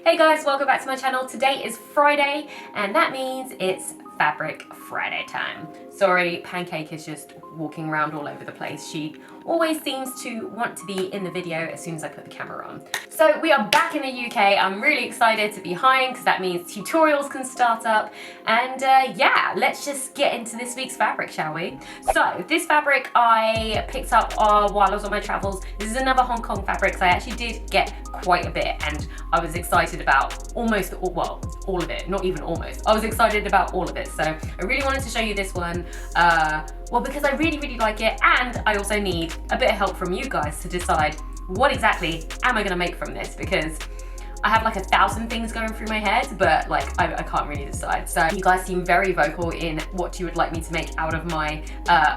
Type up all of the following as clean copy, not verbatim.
Hey guys, welcome back to my channel. Today is Friday and that means it's Fabric Friday time. Sorry, Pancake is just walking around all over the place. She always seems to want to be in the video as soon as I put the camera on. So we are back in the UK. I'm really excited to be home because that means tutorials can start up. And yeah, let's just get into this week's fabric, shall we? So this fabric I picked up while I was on my travels. This is another Hong Kong fabric, so I actually did get quite a bit and I was excited about almost all of it, not even almost. I was excited about all of it, so I really wanted to show you this one. Well, because I really like it, and I also need a bit of help from you guys to decide what exactly am I gonna make from this, because I have like 1,000 things going through my head, but like I can't really decide. So you guys seem very vocal in what you would like me to make out of my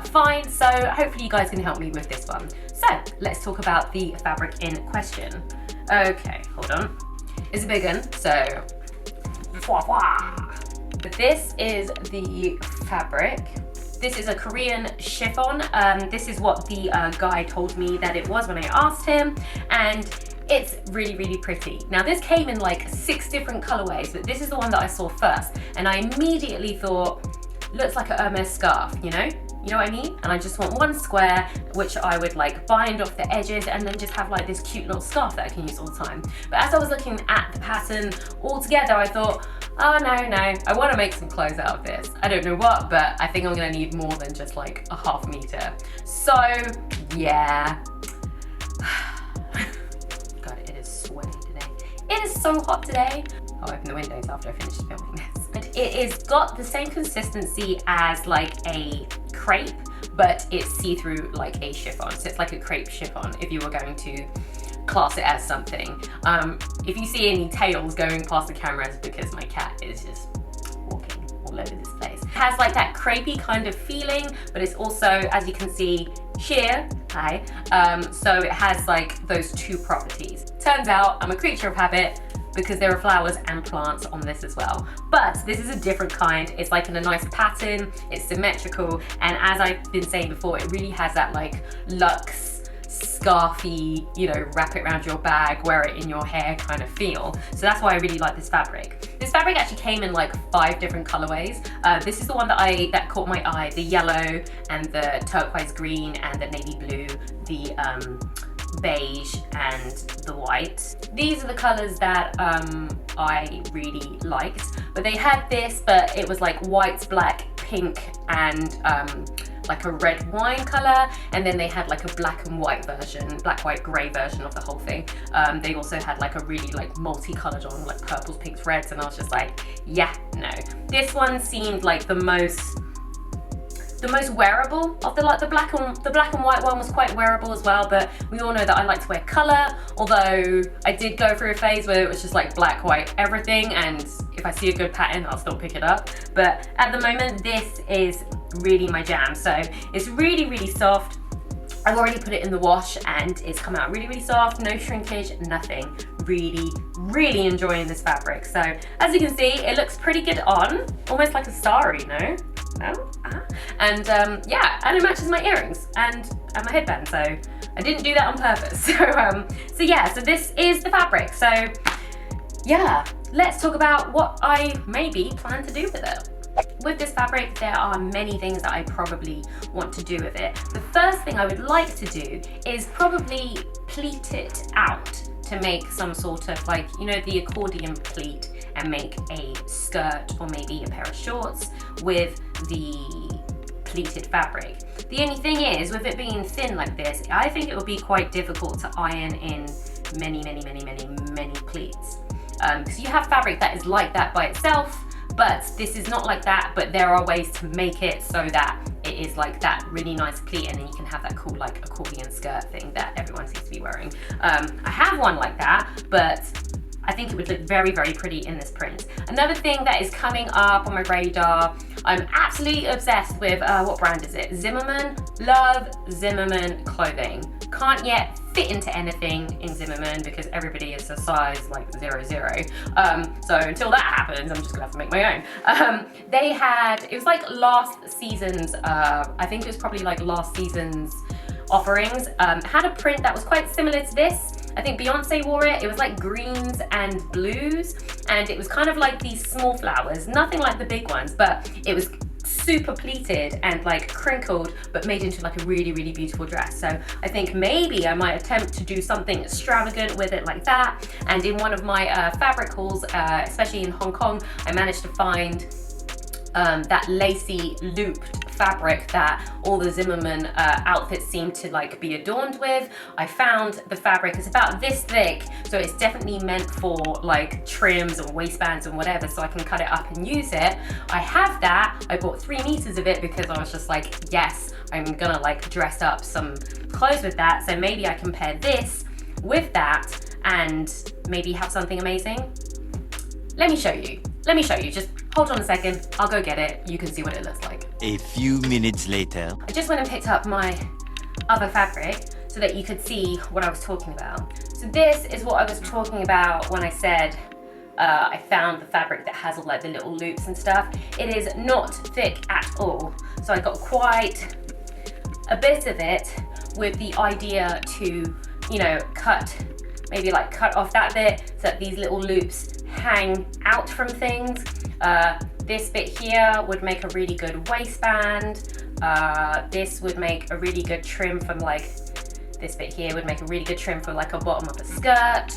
finds, so hopefully you guys can help me with this one. So let's talk about the fabric in question. Okay, hold on. It's a big one, so but this is the fabric. This is a Korean chiffon. This is what the guy told me that it was when I asked him, and it's really pretty. Now this came in like 6 different colorways, but this is the one that I saw first, and I immediately thought, looks like a Hermes scarf, you know what I mean? And I just want one square, which I would like bind off the edges and then just have like this cute little scarf that I can use all the time. But as I was looking at the pattern all together, I thought, oh no, I want to make some clothes out of this. I don't know what, but I think I'm gonna need more than just like a ½ meter. So yeah. God, it is sweaty today. It is so hot today. I'll open the windows after I finish filming this. But it is got the same consistency as like a crepe, but it's see-through like a chiffon. So it's like a crepe chiffon if you were going to class it as something. If you see any tails going past the camera, it's because my cat is just walking all over this place. It has like that crepey kind of feeling, but it's also, as you can see, sheer. Hi. So it has like those 2 properties. Turns out I'm a creature of habit, because there are flowers and plants on this as well. But this is a different kind. It's like in a nice pattern, it's symmetrical, and as I've been saying before, it really has that like luxe, scarfy, you know, wrap it around your bag, wear it in your hair kind of feel. So that's why I really like this fabric. This fabric actually came in like 5 different colorways. This is the one that caught my eye, the yellow and the turquoise green and the navy blue, the beige and the white. These are the colors that I really liked, but they had this, but it was like white, black, pink, and like a red wine color, and then they had like a black and white version, black, white, gray version of the whole thing. They also had like a really like multicolored one, like purples, pinks, reds, and I was just like, yeah, no. This one seemed like the most wearable of the black and white one was quite wearable as well, but we all know that I like to wear color, although I did go through a phase where it was just like black, white, everything, and if I see a good pattern I'll still pick it up. But at the moment this is really my jam. So it's really soft. I've already put it in the wash and it's come out really soft, no shrinkage, nothing. Really enjoying this fabric. So as you can see, it looks pretty good on, almost like a starry, no? And yeah, and it matches my earrings and my headband, so I didn't do that on purpose. So yeah, so this is the fabric. So yeah, let's talk about what I maybe plan to do with it. With this fabric, there are many things that I probably want to do with it. The first thing I would like to do is probably pleat it out to make some sort of like, you know, the accordion pleat, and make a skirt or maybe a pair of shorts with the pleated fabric. The only thing is, with it being thin like this, I think it would be quite difficult to iron in many pleats. Because you have fabric that is like that by itself, but this is not like that, but there are ways to make it so that it is like that really nice pleat, and then you can have that cool like accordion skirt thing that everyone seems to be wearing. I have one like that, but I think it would look very pretty in this print. Another thing that is coming up on my radar, I'm absolutely obsessed with, what brand is it? Zimmermann. Love Zimmermann clothing. Can't yet fit into anything in Zimmermann because everybody is a size like 00. So until that happens, I'm just gonna have to make my own. They had, it was like last season's, I think it was probably like last season's offerings, had a print that was quite similar to this. I think Beyonce wore it. It was like greens and blues, and it was kind of like these small flowers, nothing like the big ones, but it was super pleated and like crinkled, but made into like a really, really beautiful dress. So I think maybe I might attempt to do something extravagant with it like that. And in one of my fabric hauls, especially in Hong Kong, I managed to find that lacy looped fabric that all the Zimmermann outfits seem to like be adorned with. I found the fabric is about this thick, so it's definitely meant for like trims and waistbands and whatever, so I can cut it up and use it. I have that. I bought 3 meters of it because I was just like, yes, I'm gonna like dress up some clothes with that. So maybe I can pair this with that and maybe have something amazing. Let me show you. Just hold on a second. I'll go get it. You can see what it looks like. A few minutes later. I just went and picked up my other fabric so that you could see what I was talking about. So this is what I was talking about when I said I found the fabric that has all like the little loops and stuff. It is not thick at all. So I got quite a bit of it with the idea to, you know, maybe cut off that bit so that these little loops hang out from things. This bit here would make a really good waistband. This would make a really good trim from this bit here would make a really good trim for like a bottom of a skirt.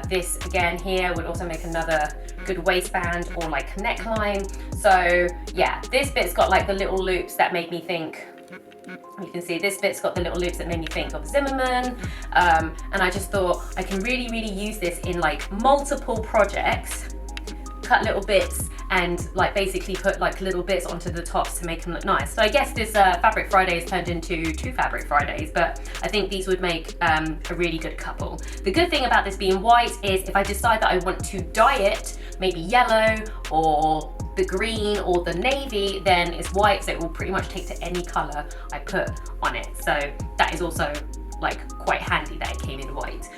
This again here would also make another good waistband or like neckline. So yeah, this bit's got like the little loops that make me think, you can see this bit's got the little loops that made me think of Zimmermann, and I just thought I can really use this in like multiple projects, cut little bits and like basically put like little bits onto the tops to make them look nice. So I guess this Fabric Fridays turned into 2 Fabric Fridays, but I think these would make a really good couple. The good thing about this being white is if I decide that I want to dye it, maybe yellow or the green or the navy, then it's white, so it will pretty much take to any color I put on it. So that is also like quite handy that it came in white.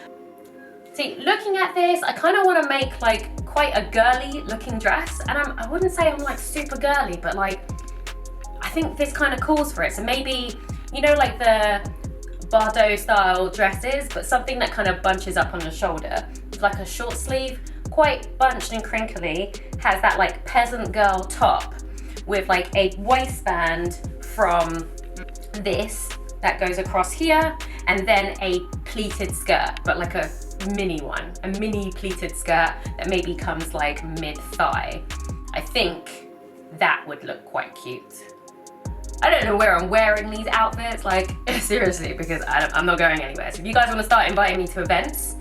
See, looking at this, I kind of want to make like quite a girly looking dress, and I wouldn't say I'm like super girly, but like I think this kind of calls for it. So maybe, you know, like the Bardot style dresses, but something that kind of bunches up on the shoulder. It's like a short sleeve, quite bunched and crinkly, has that like peasant girl top with like a waistband from this that goes across here, and then a pleated skirt, but like a mini one, a mini pleated skirt that maybe comes like mid-thigh. I think that would look quite cute. I don't know where I'm wearing these outfits, like seriously, because I'm not going anywhere. So if you guys want to start inviting me to events,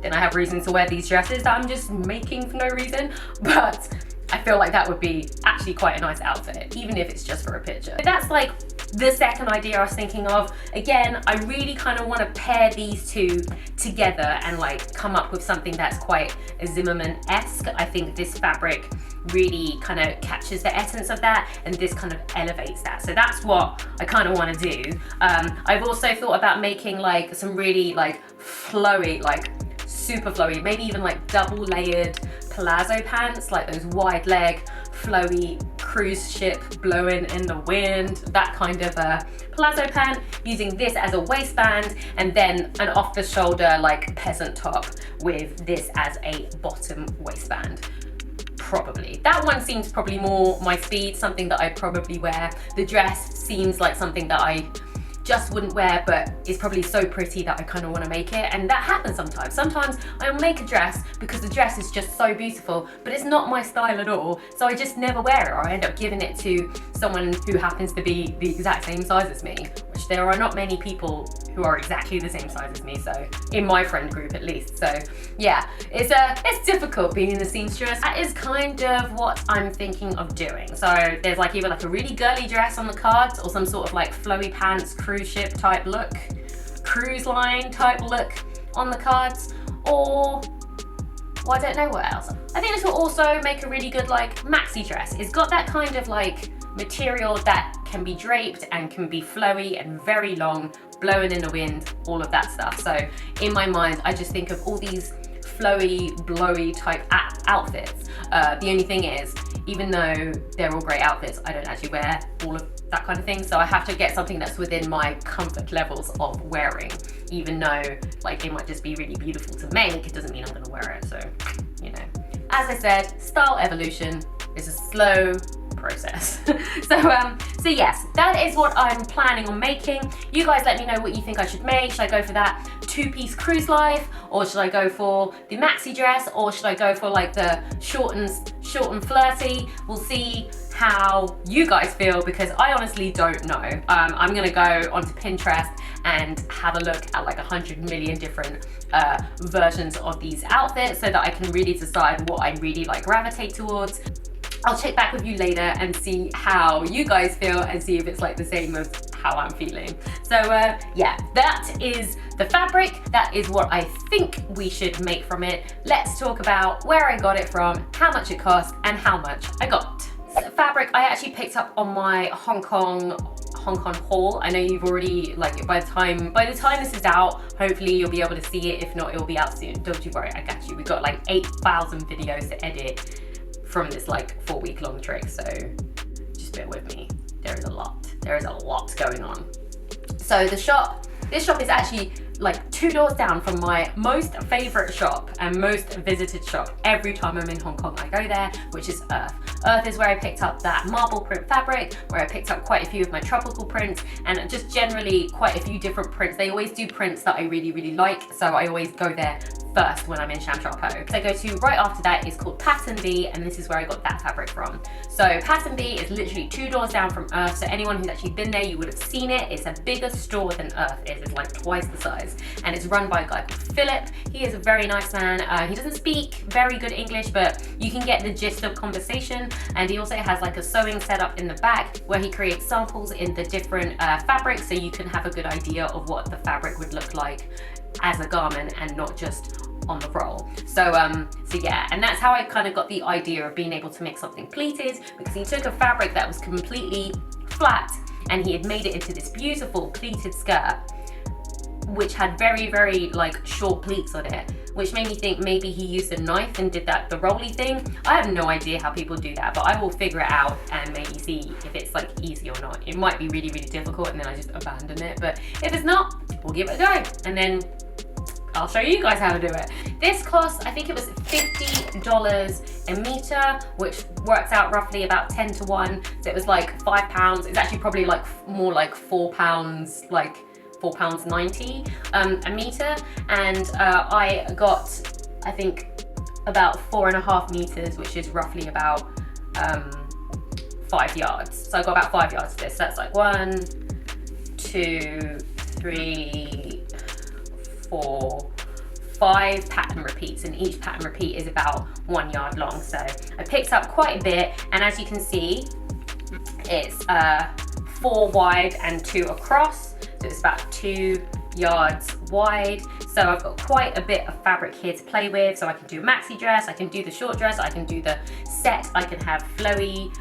then I have reason to wear these dresses that I'm just making for no reason, but I feel like that would be actually quite a nice outfit, even if it's just for a picture. But that's like the second idea I was thinking of. Again, I really kind of want to pair these two together and like come up with something that's quite Zimmermann-esque. I think this fabric really kind of captures the essence of that, and this kind of elevates that. So that's what I kind of want to do. I've also thought about making like some really like flowy, like super flowy, maybe even like double layered palazzo pants, like those wide leg, flowy cruise ship blowing in the wind, that kind of a palazzo pant, using this as a waistband, and then an off the shoulder like peasant top with this as a bottom waistband. Probably. That one seems probably more my speed, something that I probably wear. The dress seems like something that I just wouldn't wear, but it's probably so pretty that I kind of want to make it, and that happens sometimes. Sometimes I'll make a dress because the dress is just so beautiful, but it's not my style at all, so I just never wear it, or I end up giving it to someone who happens to be the exact same size as me, which there are not many people who are exactly the same size as me, so in my friend group at least. So yeah, it's difficult being a seamstress. That is kind of what I'm thinking of doing. So there's like either like a really girly dress on the cards, or some sort of like flowy pants, cruise ship type look, cruise line type look on the cards, or well, I don't know what else. I think this will also make a really good like maxi dress. It's got that kind of like material that can be draped and can be flowy and very long, blowing in the wind, all of that stuff. So in my mind, I just think of all these flowy, blowy type outfits. The only thing is, even though they're all great outfits, I don't actually wear all of that kind of thing. So I have to get something that's within my comfort levels of wearing, even though like it might just be really beautiful to make, it doesn't mean I'm gonna wear it. So, you know, as I said, style evolution is a slow process. So yes, that is what I'm planning on making. You guys let me know what you think I should make. Should I go for that two-piece cruise life, or should I go for the maxi dress, or should I go for like the short and flirty? We'll see how you guys feel, because I honestly don't know. I'm gonna go onto Pinterest and have a look at like 100 million different versions of these outfits so that I can really decide what I really like gravitate towards. I'll check back with you later and see how you guys feel and see if it's like the same as how I'm feeling. So yeah, that is the fabric. That is what I think we should make from it. Let's talk about where I got it from, how much it cost, and how much I got. So fabric I actually picked up on my Hong Kong haul. I know you've already, like, by the time this is out, hopefully you'll be able to see it. If not, it'll be out soon. Don't you worry, I got you. We got like 8,000 videos to edit from this like 4-week-long trick, so just bear with me. There is a lot going on. So this shop is actually like 2 doors down from my most favorite shop and most visited shop every time I'm in Hong Kong. I go there, which is Earth. Earth is where I picked up that marble print fabric, where I picked up quite a few of my tropical prints, and just generally quite a few different prints. They always do prints that I really, really like, so I always go there first when I'm in Sham Shop Ho. So I go to right after that is called Pattern B, and this is where I got that fabric from. So Pattern B is literally 2 doors down from Earth, so anyone who's actually been there, you would have seen it. It's a bigger store than Earth is. It's like twice the size, and it's run by a guy called Philip. He is a very nice man. He doesn't speak very good English, but you can get the gist of conversation, and he also has like a sewing setup in the back where he creates samples in the different fabrics, so you can have a good idea of what the fabric would look like as a garment and not just on the roll. So yeah, and that's how I kind of got the idea of being able to make something pleated, because he took a fabric that was completely flat and he had made it into this beautiful pleated skirt, which had very, very like short pleats on it, which made me think maybe he used a knife and did the rolly thing. I have no idea how people do that, but I will figure it out and maybe see if it's like easy or not. It might be really, really difficult and then I just abandon it, but if it's not, we'll give it a go, and then I'll show you guys how to do it. This cost, I think it was $50 a meter, which works out roughly about 10 to 1. So it was like £5. It's actually probably like more like £4, like £4.90 a meter. And I got, I think, about 4.5 meters, which is roughly about 5 yards. So I got about 5 yards of this. So that's like 1, 2, 3, 4, 5 pattern repeats, and each pattern repeat is about 1 yard long. So I picked up quite a bit, and as you can see, it's 4 wide and 2 across, so it's about 2 yards wide. So I've got quite a bit of fabric here to play with. So I can do a maxi dress, I can do the short dress, I can do the set, I can have flowy.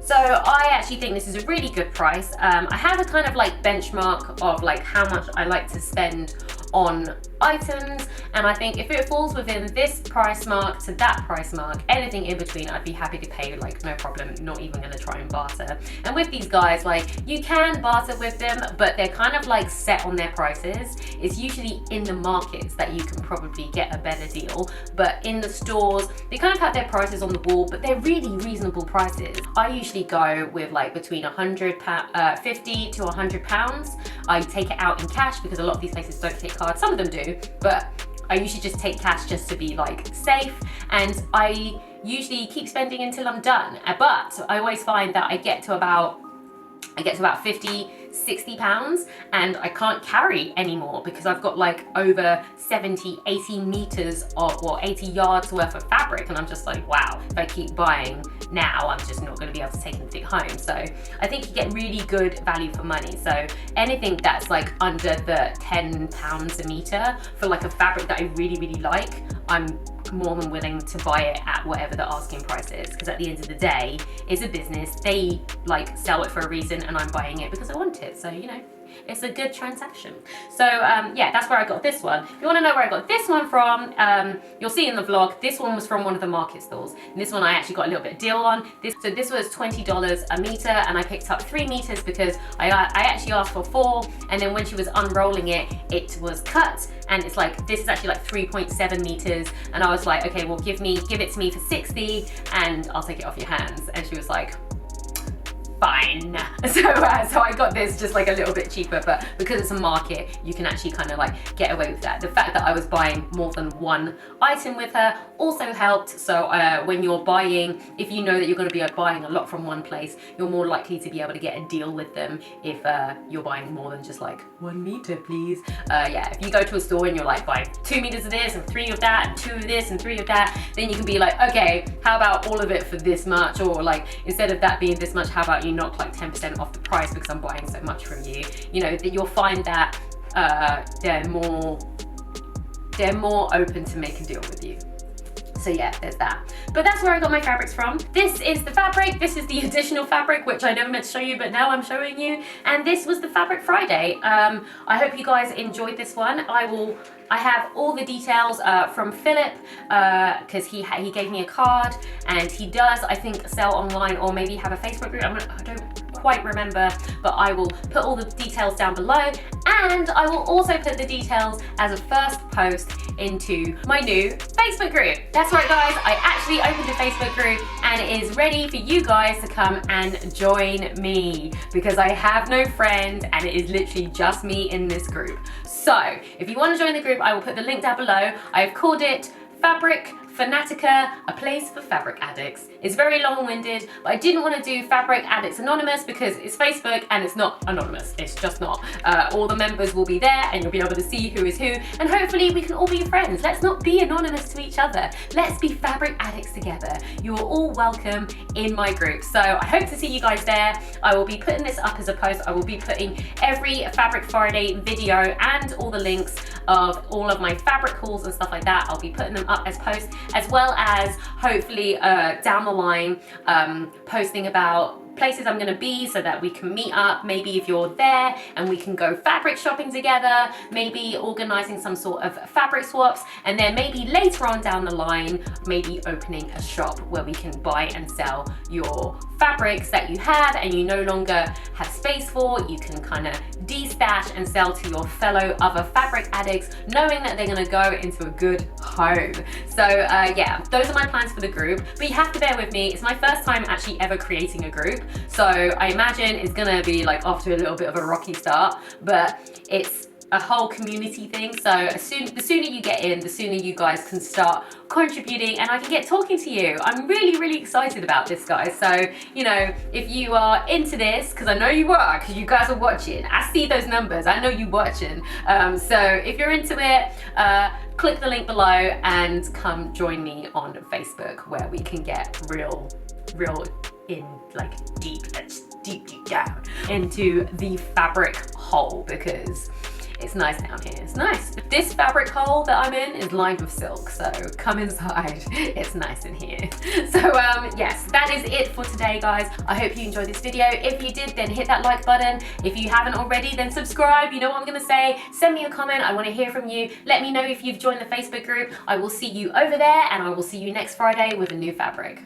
So I actually think this is a really good price. I have a kind of like benchmark of like how much I like to spend on items, and I think if it falls within this price mark to that price mark, anything in between, I'd be happy to pay, like no problem, not even gonna try and barter. And with these guys, like you can barter with them, but they're kind of like set on their prices. It's usually in the markets that you can probably get a better deal, but in the stores, they kind of have their prices on the wall, but they're really reasonable prices. I usually go with like between 50 to £100. I take it out in cash because a lot of these places don't take cards. Some of them do, but I usually just take cash just to be like safe, and I usually keep spending until I'm done. But I always find that I get to about 50, 60 pounds and I can't carry anymore because I've got like over 70, 80 meters of, or 80 yards worth of fabric, and I'm just like, wow, if I keep buying now, I'm just not going to be able to take anything home. So I think you get really good value for money. So anything that's like under the £10 a meter for like a fabric that I really, really like, I'm more than willing to buy it at whatever the asking price is, because at the end of the day, it's a business. They like sell it for a reason, and I'm buying it because I want it. So, you know, it's a good transaction. So yeah, that's where I got this one. If you want to know where I got this one from, you'll see in the vlog, this one was from one of the market stalls. And this one I actually got a little bit of deal on. So this was $20 a meter, and I picked up 3 meters because I actually asked for 4, and then when she was unrolling it, it was cut, and it's like, this is actually like 3.7 meters, and I was like, okay, well give it to me for 60 and I'll take it off your hands. And she was like, fine. So I got this just like a little bit cheaper, but because it's a market, you can actually kind of like get away with that. The fact that I was buying more than one item with her also helped. So when you're buying, if you know that you're going to be buying a lot from one place, you're more likely to be able to get a deal with them if you're buying more than just like 1 meter, please. Yeah, if you go to a store and you're like buying 2 meters of this and 3 of that and 2 of this and 3 of that, then you can be like, okay, how about all of it for this much? Or like, instead of that being this much, how about you knock like 10% off the price because I'm buying so much from you? You know, that you'll find that they're more open to make a deal with you. So yeah, there's that. But that's where I got my fabrics from. This is the fabric. This is the additional fabric, which I never meant to show you, but now I'm showing you. And this was the Fabric Friday. I hope you guys enjoyed this one. I have all the details from Philip, because he gave me a card, and he does, I think, sell online or maybe have a Facebook group. I don't quite remember, but I will put all the details down below, and I will also put the details as a first post into my new Facebook group. That's right guys, I actually opened a Facebook group and it is ready for you guys to come and join me, because I have no friends and it is literally just me in this group. So if you want to join the group, I will put the link down below. I've called it FANATICA, a place for fabric addicts. It's very long-winded, but I didn't want to do Fabric Addicts Anonymous because it's Facebook and it's not anonymous. It's just not. All the members will be there and you'll be able to see who is who, and hopefully we can all be friends. Let's not be anonymous to each other. Let's be fabric addicts together. You are all welcome in my group. So I hope to see you guys there. I will be putting this up as a post. I will be putting every Fabric Friday video and all the links of all of my fabric hauls and stuff like that. I'll be putting them up as posts, as well as hopefully down the line posting about places I'm gonna be so that we can meet up, maybe if you're there and we can go fabric shopping together, maybe organizing some sort of fabric swaps, and then maybe later on down the line, maybe opening a shop where we can buy and sell your fabrics that you have and you no longer have space for. You can kind of de-stash and sell to your fellow other fabric addicts, knowing that they're gonna go into a good home. So yeah, those are my plans for the group, but you have to bear with me. It's my first time actually ever creating a group, so I imagine it's gonna be like off to a little bit of a rocky start, but it's a whole community thing. So the sooner you get in, the sooner you guys can start contributing and I can get talking to you. I'm really excited about this, guys. So, you know, if you are into this, because I know you are, because you guys are watching, I see those numbers, I know you watching. So if you're into it, click the link below and come join me on Facebook, where we can get real in like deep down into the fabric hole, because it's nice down here. It's nice. This fabric hole that I'm in is lined with silk, so come inside. It's nice in here. So yes, that is it for today, guys. I hope you enjoyed this video. If you did, then hit that like button. If you haven't already, then subscribe. You know what I'm gonna say. Send me a comment. I want to hear from you. Let me know if you've joined the Facebook group. I will see you over there, and I will see you next Friday with a new fabric.